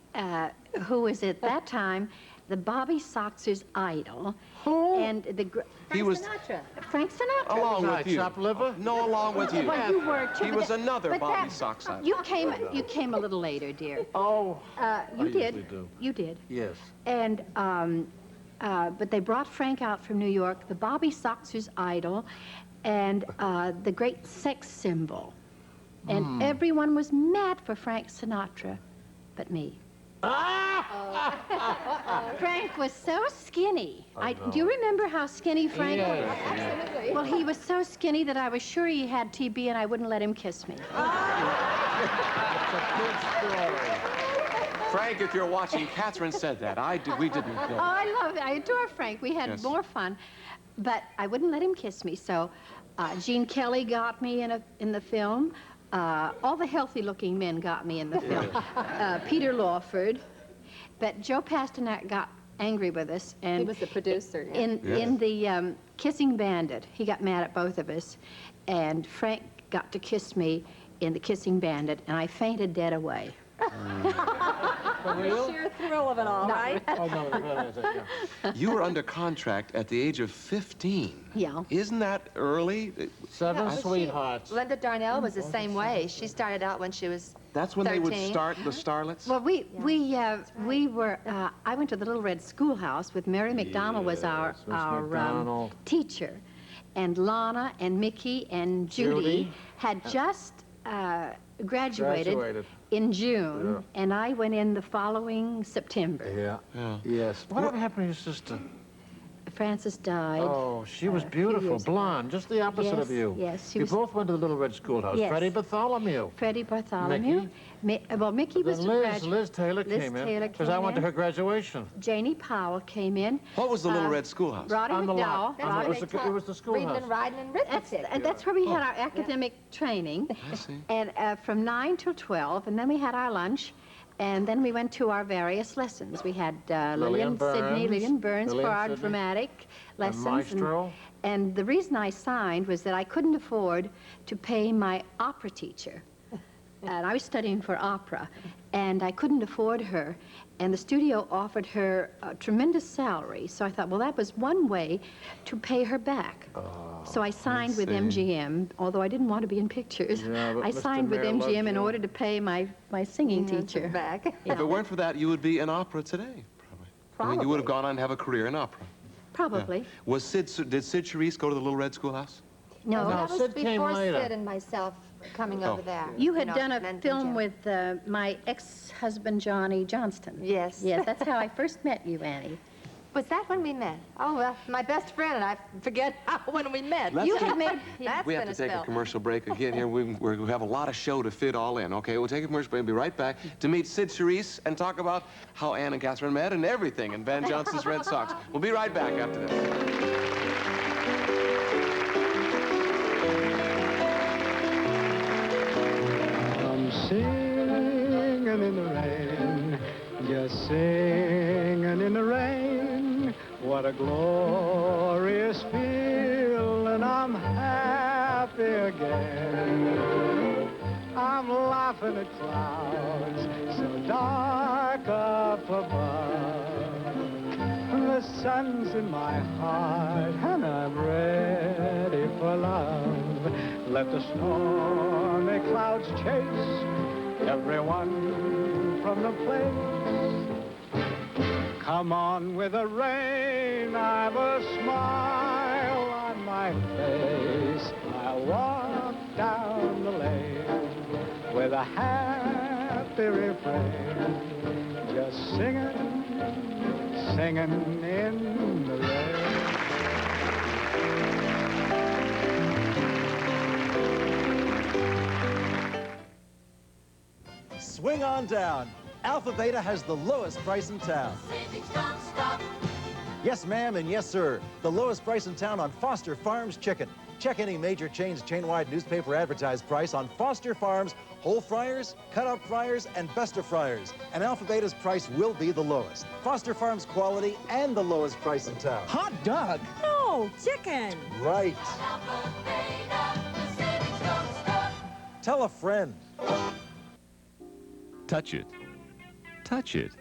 who was at that time the Bobby Soxer's idol, and the Frank Sinatra. Along with you. Chopped liver? No, along with you. Well, you were too. He was another Bobby Sox idol. You came a little later, dear. Oh. You did. usually do. You did. Yes. And but they brought Frank out from New York, the Bobby Soxer's idol, and the great sex symbol, and everyone was mad for Frank Sinatra, but me. Frank was so skinny. Do you remember how skinny Frank was? Absolutely. Well, he was so skinny that I was sure he had TB, and I wouldn't let him kiss me. That's a good story. Frank, if you're watching, Kathryn said that. We didn't know. Oh, I love it. I adore Frank. We had more fun, but I wouldn't let him kiss me. So, Gene Kelly got me in the film. All the healthy-looking men got me in the film. Peter Lawford, but Joe Pasternak got angry with us, and He was the producer. Yeah. in the Kissing Bandit, he got mad at both of us, and Frank got to kiss me in the Kissing Bandit, and I fainted dead away. The sheer thrill of it all, right? Oh, no, You were under contract at the age of 15. Yeah. Isn't that early? Seven sweethearts. Linda Darnell was the same way. She started out when she was That's when 13. they would start the starlets? Well, we were. I went to the Little Red Schoolhouse with Mary McDonald was our teacher, and Lana and Mickey and Judy had just graduated in June, and I went in the following September. Yes. Whatever happened to your sister? Frances died. Oh, she was beautiful, blonde, just the opposite of you. Yes, you both went to the Little Red Schoolhouse. Yes. Freddie Bartholomew. Freddie Bartholomew. Mickey was Liz Taylor came in, because I went to her graduation. Janie Powell came in. What was the Little Red Schoolhouse? Roddy On the McDowell. lot. It was the schoolhouse. Reading and writing and arithmetic. And that's where we had our academic training. I see. And from 9 till 12, and then we had our lunch, and then we went to our various lessons. We had Lillian Burns for our dramatic lessons. Maestro. And the reason I signed was that I couldn't afford to pay my opera teacher. And I was studying for opera, and I couldn't afford her. And the studio offered her a tremendous salary. So I thought, well, that was one way to pay her back. So I signed with MGM, although I didn't want to be in pictures. Yeah, but I Mr. signed with Mayor MGM loves in you. order to pay my singing teacher back. If it weren't for that, you would be in opera today, probably. I mean, you would have gone on and have a career in opera. Probably. Yeah. Did Cyd Charisse go to the Little Red Schoolhouse? No. That was Sid came before later. Sid and myself coming over there. You had done and a then film Jim. with my ex-husband, Johnny Johnston. Yes. Yes, that's how I first met you, Annie. Was that when we met? Oh, well, my best friend, and I forget when we met. Let's You take- had made... That's We have been to take a spell. commercial break again here. We have a lot of show to fit all in, okay? We'll take a commercial break and be right back to meet Cyd Charisse and talk about how Ann and Kathryn met and everything in Van Johnson's Red Sox. We'll be right back after this. I'm singing in the rain, just singing in the rain. What a glorious feeling, I'm happy again. I'm laughing at clouds so dark up above. The sun's in my heart and I'm ready for love. Let the stormy clouds chase everyone from the place. Come on with the rain, I've a smile on my face. I'll walk down the lane with a happy the refrain. Just singing, singing in the rain. Swing on down. Alpha Beta has the lowest price in town. Yes, ma'am, and yes, sir. The lowest price in town on Foster Farms chicken. Check any major chain's chain-wide newspaper advertised price on Foster Farms whole fryers, cut-up fryers, and bester fryers. And Alpha Beta's price will be the lowest. Foster Farms quality and the lowest price in town. Hot dog? No, chicken. Right. Tell a friend. Touch it. Touch it.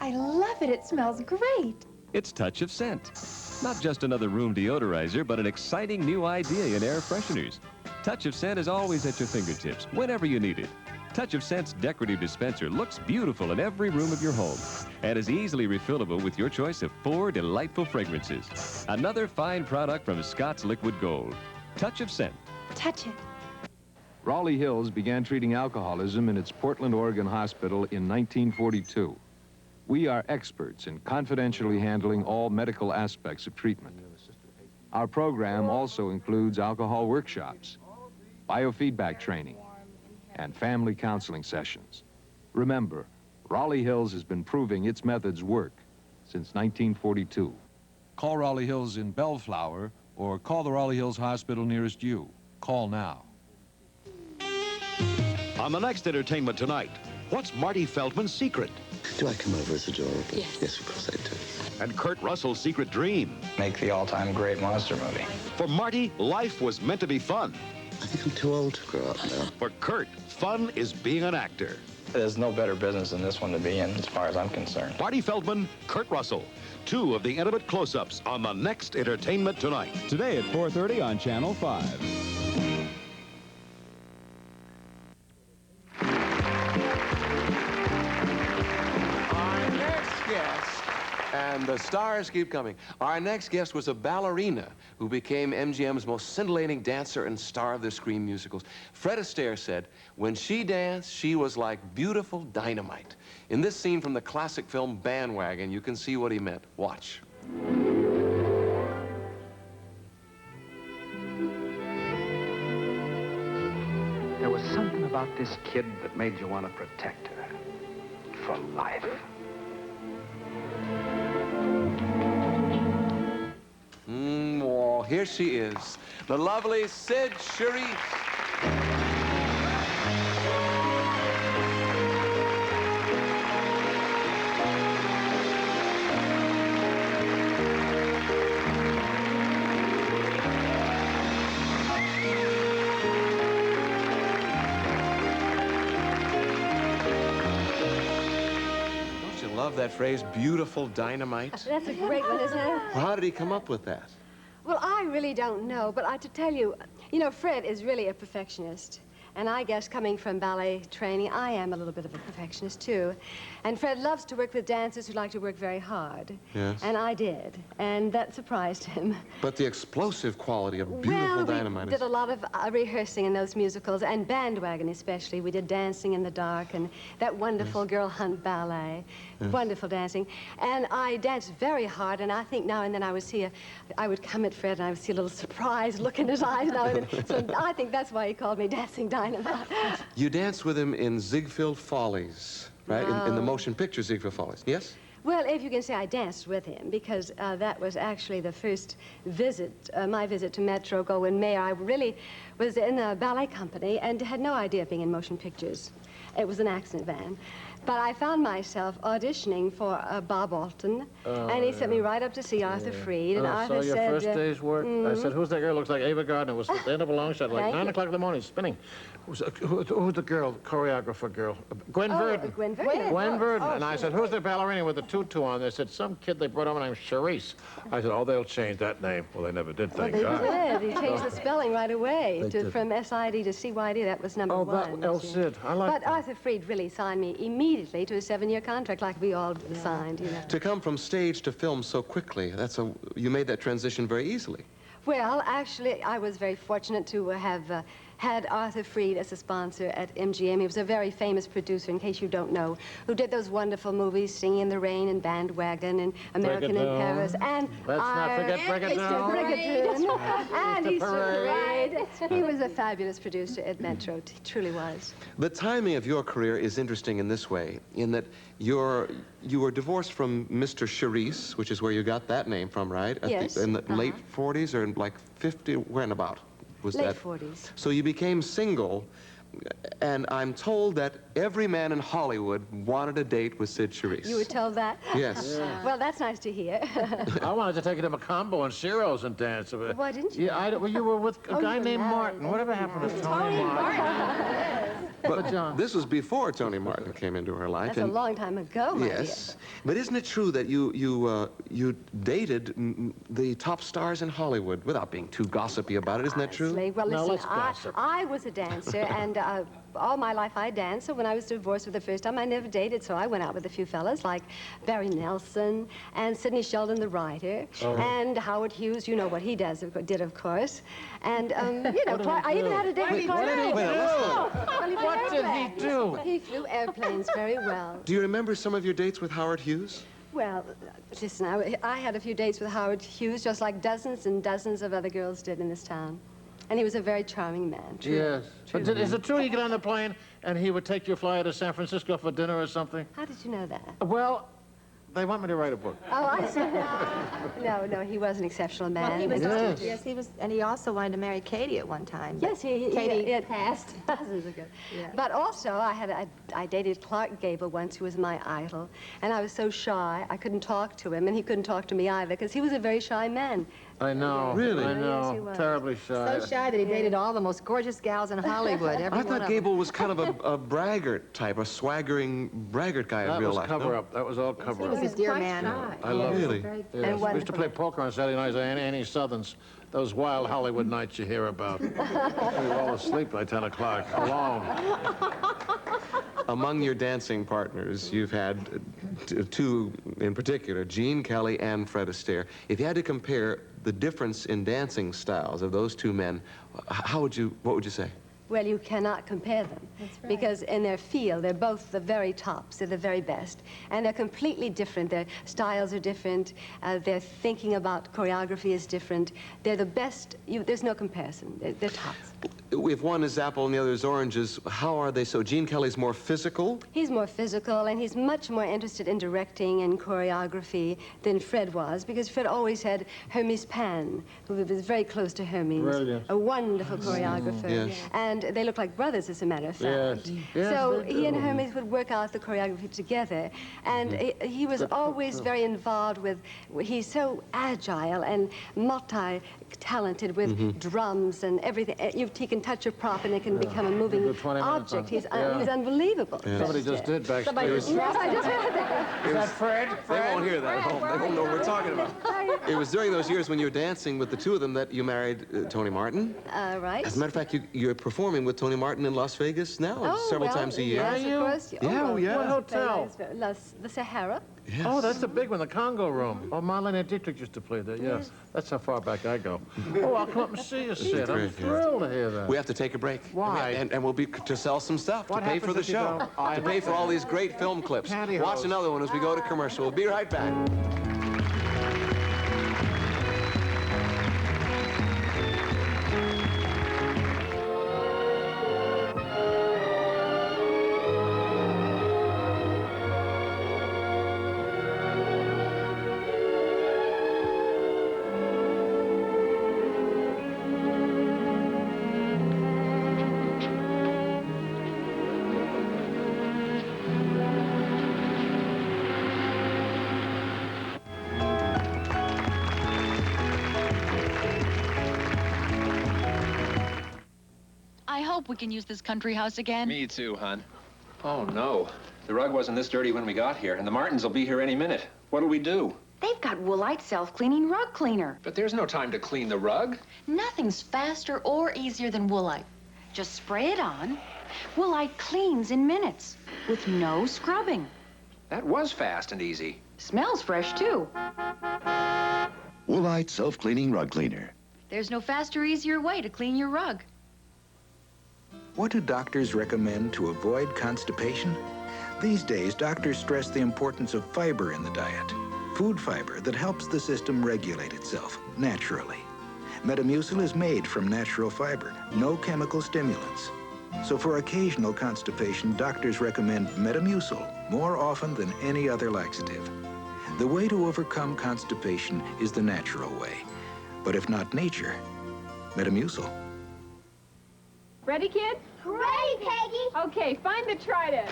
I love it. It smells great. It's Touch of Scent. Not just another room deodorizer, but an exciting new idea in air fresheners. Touch of Scent is always at your fingertips, whenever you need it. Touch of Scent's decorative dispenser looks beautiful in every room of your home and is easily refillable with your choice of 4 delightful fragrances. Another fine product from Scott's Liquid Gold. Touch of Scent. Touch it. Raleigh Hills began treating alcoholism in its Portland, Oregon hospital in 1942. We are experts in confidentially handling all medical aspects of treatment. Our program also includes alcohol workshops, biofeedback training, and family counseling sessions. Remember, Raleigh Hills has been proving its methods work since 1942. Call Raleigh Hills in Bellflower or call the Raleigh Hills Hospital nearest you. Call now. On the next Entertainment Tonight, what's Marty Feldman's secret? Do I come over as adorable? Yes. Yes, of course I do. And Kurt Russell's secret dream? Make the all-time great monster movie. For Marty, life was meant to be fun. I think I'm too old to grow up now. For Kurt, fun is being an actor. There's no better business than this one to be in, as far as I'm concerned. Marty Feldman, Kurt Russell. 2 of the intimate close-ups on the next Entertainment Tonight. Today at 4:30 on Channel 5. And the stars keep coming. Our next guest was a ballerina who became MGM's most scintillating dancer and star of the screen musicals. Fred Astaire said, when she danced, she was like beautiful dynamite. In this scene from the classic film Bandwagon, you can see what he meant. Watch. There was something about this kid that made you want to protect her for life. Well, here she is, the lovely Cyd Charisse. Don't you love that phrase, beautiful dynamite? That's a great one, isn't it? Well, how did he come up with that? Well, I really don't know, but to tell you, Fred is really a perfectionist. And I guess coming from ballet training, I am a little bit of a perfectionist, too. And Fred loves to work with dancers who like to work very hard. Yes. And I did, and that surprised him. But the explosive quality of beautiful dynamite. We did a lot of rehearsing in those musicals, and Bandwagon especially. We did Dancing in the Dark and that wonderful Girl Hunt ballet. Yes. Wonderful dancing. And I danced very hard, and I think now and then I would come at Fred, and I would see a little surprised look in his eyes now and then. So I think that's why he called me Dancing Dynamite. You danced with him in Ziegfeld Follies, right? In the motion picture Ziegfeld Follies, yes? Well, if you can say I danced with him, because that was actually the first visit, my visit to Metro-Goldwyn-Mayer. I really was in a ballet company and had no idea of being in motion pictures. It was an accident van. But I found myself auditioning for Bob Alton, and he sent me right up to see Arthur Freed. And Arthur saw your said, first day's work. I said, who's that girl? Looks like Ava Gardner. It was at the end of a long shot, like 9 o'clock in the morning, spinning. Who's the girl, choreographer girl? Gwen Verdon. Gwen Verdon. Gwen Verdon. Oh, And I said, who's the ballerina with the tutu on? They said, some kid they brought over named Charisse. I said, oh, they'll change that name. Well, they never did, thank God. Well, they did. He changed the spelling right away from S-I-D to C-Y-D. That was number one. Oh, that El Cid. I like But that. Arthur Freed really signed me immediately to a 7-year contract like we all signed, To come from stage to film so quickly, you made that transition very easily. Well, actually, I was very fortunate to have had Arthur Freed as a sponsor at MGM. He was a very famous producer, in case you don't know, who did those wonderful movies, Singing in the Rain and Bandwagon and American in Paris. And let's not forget Brigadoon. And Easter Parade. He was a fabulous producer at Metro. He truly was. The timing of your career is interesting in this way, in that you were divorced from Mr. Charisse, which is where you got that name from, right? Yes. In the late 40s or in like 50, when about? Was late that? 40s. So you became single, and I'm told that every man in Hollywood wanted a date with Cyd Charisse. You were told that? Yes. Yeah. Well, that's nice to hear. I wanted to take you to Macombo and Ciro's and dance. Why didn't you? Yeah, well, you were with a guy named Martin. Whatever happened to Tony Martin? But this was before Tony Martin came into her life. That's a long time ago, my Yes. dear. But isn't it true that you dated the top stars in Hollywood without being too gossipy about it? Isn't that true? Well, No, listen, let's gossip. I was a dancer, and all my life I danced. So when I was divorced for the first time, I never dated. So I went out with a few fellas like Barry Nelson and Sidney Sheldon, the writer, and Howard Hughes. You know what he did, of course. And you know, I even had a date with Clark Gable. What did he do? He flew airplanes very well. Do you remember some of your dates with Howard Hughes? Well, listen, I had a few dates with Howard Hughes, just like dozens and dozens of other girls did in this town. And he was a very charming man. True. Yes. But is it true you get on the plane and he would take your flyer to San Francisco for dinner or something? How did you know that? Well, they want me to write a book. Oh, I see. No, he was an exceptional man. Well, he was, Yes. yes, he was, and he also wanted to marry Katie at one time. Yes, Katie he had passed dozens ago. Yeah. But also, I dated Clark Gable once, who was my idol, and I was so shy, I couldn't talk to him, and he couldn't talk to me either, because he was a very shy man. I know. Really? I Yes, he know. was. Terribly shy. So shy that he dated all the most gorgeous gals in Hollywood. I thought Gable was kind of a braggart type, a swaggering braggart guy in That real was life. cover no? up. That was all cover He was up. a dear man. I love Really? him. And Yes. We used to wonderful. play poker on Saturday nights at Annie Southern's. Those wild Hollywood nights you hear about. We were all asleep by 10 o'clock, alone. Among your dancing partners, you've had two in particular, Gene Kelly and Fred Astaire. If you had to compare the difference in dancing styles of those two men, what would you say? Well, you cannot compare them. That's right. Because in their field, they're both the very tops. They're the very best. And they're completely different. Their styles are different. Their thinking about choreography is different. They're the best. There's no comparison. They're tops. If one is apple and the other is oranges, how are they so? Gene Kelly's more physical? He's more physical, and he's much more interested in directing and choreography than Fred was, because Fred always had Hermes Pan, who was very close to Hermes. Brilliant. A wonderful choreographer. Yes. And they look like brothers, as a matter of fact. Yes. Yes, So they he and do. Hermes would work out the choreography together. And he was always very involved with, he's so agile and multi-talented with drums and everything. He can touch a prop and it can become a moving Good 20 minutes object. on- He's unbelievable. Somebody just did backstage. Yes, I just heard that. Is that Fred? They won't hear that at home. They won't know what we're talking about. It was during those years when you were dancing with the two of them that you married Tony Martin. Right. As a matter of fact, you're performing with Tony Martin in Las Vegas now several times a year. Yes, of course. Yeah, yeah. What hotel? The Sahara. Yes. Oh, that's the big one, the Congo Room. Oh, Marlene Dietrich used to play there, yes. That's how far back I go. Oh, I'll come up and see you, Sid. I'm great, yeah. thrilled to hear that. We have to take a break. Why? And we'll be to sell some stuff, What to pay for happens the if you show, don't? to pay for all these great film clips. Pantyhose. Watch another one as we go to commercial. We'll be right back. I hope we can use this country house again. Me too, hon. Oh, no. The rug wasn't this dirty when we got here, and the Martins will be here any minute. What'll we do? They've got Woolite self-cleaning rug cleaner. But there's no time to clean the rug. Nothing's faster or easier than Woolite. Just spray it on. Woolite cleans in minutes with no scrubbing. That was fast and easy. Smells fresh, too. Woolite self-cleaning rug cleaner. There's no faster, easier way to clean your rug. What do doctors recommend to avoid constipation? These days, doctors stress the importance of fiber in the diet. Food fiber that helps the system regulate itself naturally. Metamucil is made from natural fiber, no chemical stimulants. So for occasional constipation, doctors recommend Metamucil more often than any other laxative. The way to overcome constipation is the natural way. But if not nature, Metamucil. Ready, kids? Ready, Peggy. Okay, find the Trident.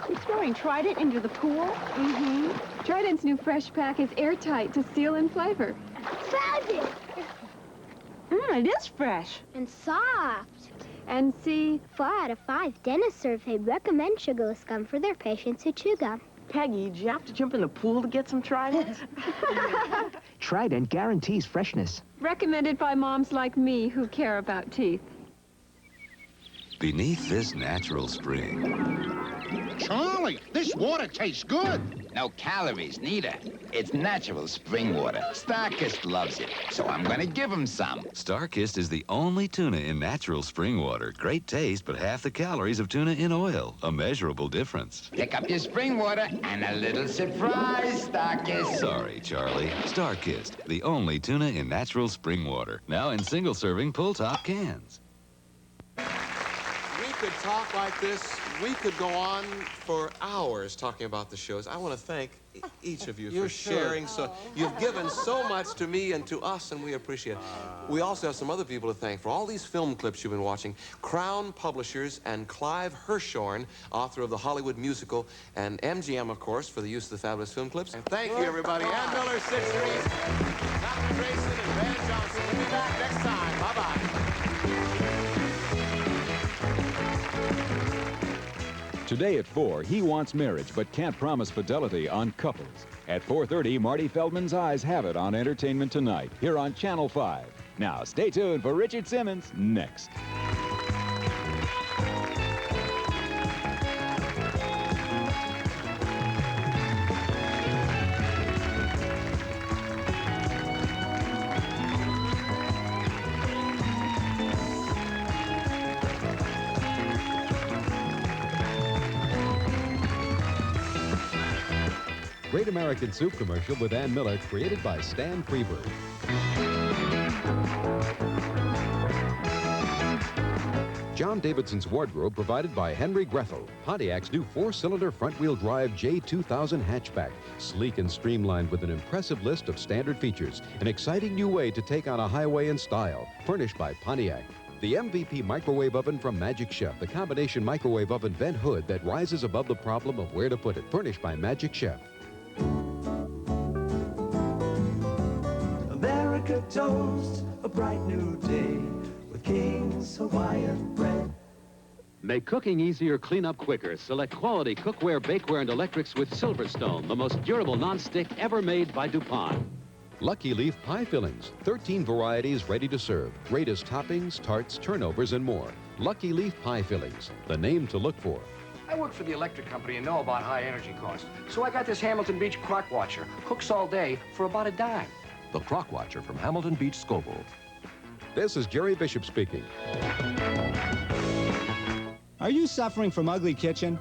You're throwing Trident into the pool? Mm-hmm. Trident's new fresh pack is airtight to seal and flavor. Found it. It is fresh. And soft. And see, 4 out of 5 dentists surveyed recommend sugarless gum for their patients who chew gum. Peggy, did you have to jump in the pool to get some Trident? Trident guarantees freshness. recommended by moms like me who care about teeth. Beneath this natural spring. Charlie, this water tastes good. No calories, neither. It's natural spring water. StarKist loves it, so I'm gonna give him some. StarKist is the only tuna in natural spring water. Great taste, but half the calories of tuna in oil. A measurable difference. Pick up your spring water and a little surprise, StarKist. Sorry, Charlie. StarKist, the only tuna in natural spring water. Now in single-serving pull-top cans. We could talk like this. We could go on for hours talking about the shows. I want to thank each of you for sharing. So you've given so much to me and to us, and we appreciate it. We also have some other people to thank for all these film clips you've been watching. Crown Publishers and Clive Hirschhorn, author of the Hollywood musical, and MGM, of course, for the use of the fabulous film clips. And thank you, everybody. Ann Miller, Cyd Charisse, Kathryn Grayson, and Van Johnson. We'll be back next time. Bye-bye. Today at 4, he wants marriage but can't promise fidelity on Couples. At 4:30, Marty Feldman's Eyes Have It on Entertainment Tonight, here on Channel 5. Now, stay tuned for Richard Simmons next. Great American Soup commercial with Ann Miller, created by Stan Freberg. John Davidson's wardrobe provided by Henry Grethel. Pontiac's new 4-cylinder front-wheel drive J2000 hatchback. Sleek and streamlined with an impressive list of standard features. An exciting new way to take on a highway in style. Furnished by Pontiac. The MVP microwave oven from Magic Chef, the combination microwave oven vent hood that rises above the problem of where to put it. Furnished by Magic Chef. America toast a bright new day with King's Hawaiian bread. Make cooking easier, clean up quicker. Select quality cookware, bakeware, and electrics with Silverstone, the most durable nonstick ever made by DuPont. Lucky Leaf pie fillings, 13 varieties ready to serve. Greatest toppings, tarts, turnovers, and more. Lucky Leaf pie fillings, the name to look for. I work for the electric company and know about high energy costs. So I got this Hamilton Beach Clock Watcher. Cooks all day for about a dime. The Clock Watcher from Hamilton Beach Scoville. This is Jerry Bishop speaking. Are you suffering from ugly kitchen?